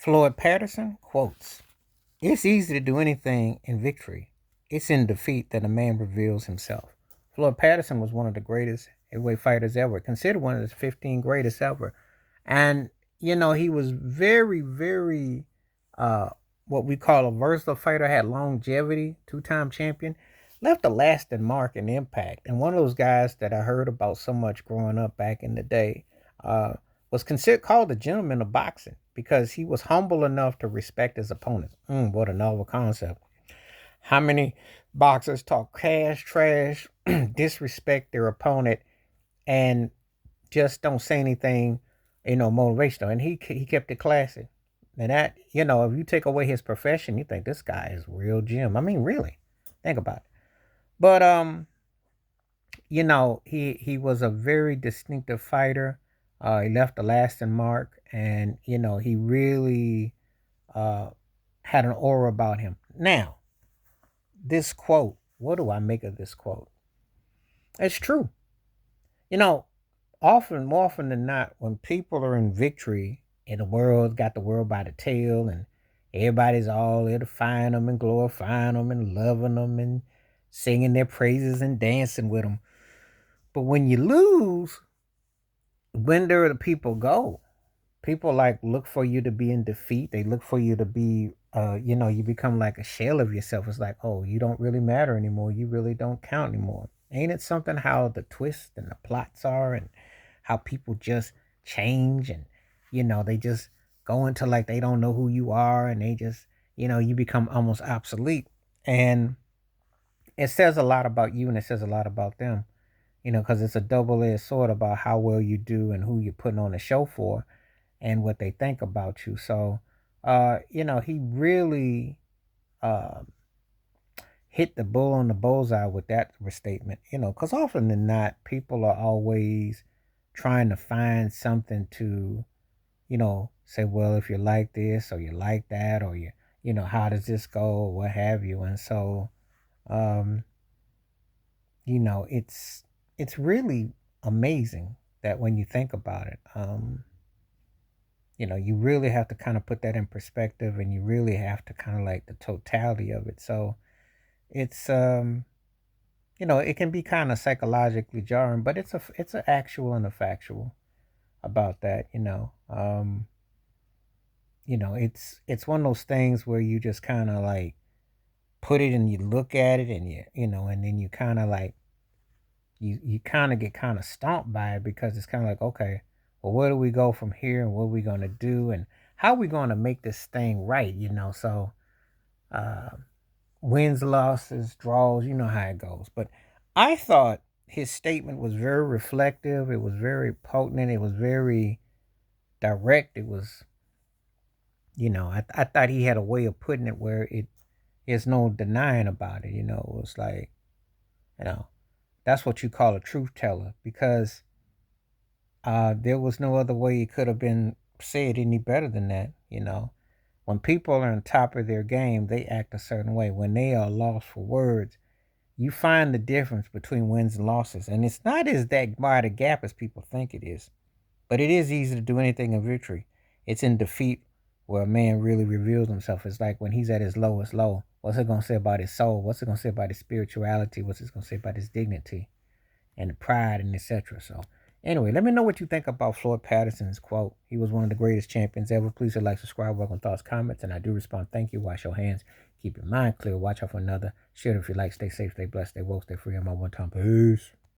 Floyd Patterson quotes, "It's easy to do anything in victory. It's in defeat that a man reveals himself." Floyd Patterson was one of the greatest heavyweight fighters ever, considered one of the 15 greatest ever. And, he was very, very, uh, what we call a versatile fighter, had longevity, two-time champion, left a lasting mark and impact. And one of those guys that I heard about so much growing up back in the day, uh, was considered called the gentleman of boxing because he was humble enough to respect his opponents. What a novel concept. How many boxers talk cash, trash, disrespect their opponent, and just don't say anything, motivational. And he kept it classy. And that, if you take away his profession, you think this guy is real Jim. I mean, really, think about it. But he was a very distinctive fighter. He left a lasting mark, and he really uh, had an aura about him. Now, this quote. What do I make of this quote? It's true. You know, more often than not, when people are in victory and the world got the world by the tail, and everybody's all edifying them and glorifying them and loving them and singing their praises and dancing with them. But when you lose, when do the people go? People like look for you to be in defeat. They look for you to be, you become like a shell of yourself. It's like, oh, you don't really matter anymore. You really don't count anymore. Ain't it something how the twists and the plots are, and how people just change, and they just go into like they don't know who you are, and they just, you become almost obsolete. And it says a lot about you, and it says a lot about them, because it's a double-edged sword about how well you do and who you're putting on the show for and what they think about you. So, he really uh, hit the bull on the bullseye with that statement, because often than not, people are always trying to find something to, say, well, if you like this or you like that, or how does this go, or what have you. And so, um, it's really amazing that when you think about it, you really have to kind of put that in perspective, and you really have to kind of like the totality of it. So it's it can be kind of psychologically jarring, but it's an actual and a factual about that. It's one of those things where you just kind of like put it and you look at it, and and then you kind of like you kind of get kind of stomped by it, because it's kind of like, okay, well, where do we go from here, and what are we going to do, and how are we going to make this thing right? So uh, wins, losses, draws, you know how it goes. But I thought his statement was very reflective. It was very potent. It was very direct. It was, I thought he had a way of putting it where there's no denying about it. It was like, you know, that's what you call a truth teller, because there was no other way it could have been said any better than that. When people are on top of their game, they act a certain way. When they are lost for words, you find the difference between wins and losses. And it's not as that wide a gap as people think it is. But it is easy to do anything in victory. It's in defeat where a man really reveals himself. It's like when he's at his lowest low. What's it going to say about his soul? What's it going to say about his spirituality? What's it going to say about his dignity and pride and etc.? So, anyway, let me know what you think about Floyd Patterson's quote. He was one of the greatest champions ever. Please hit like, subscribe, welcome thoughts, comments, and I do respond. Thank you. Wash your hands. Keep your mind clear. Watch out for another. Share it if you like. Stay safe, stay blessed, stay woke, stay free. I'm on one time. Peace.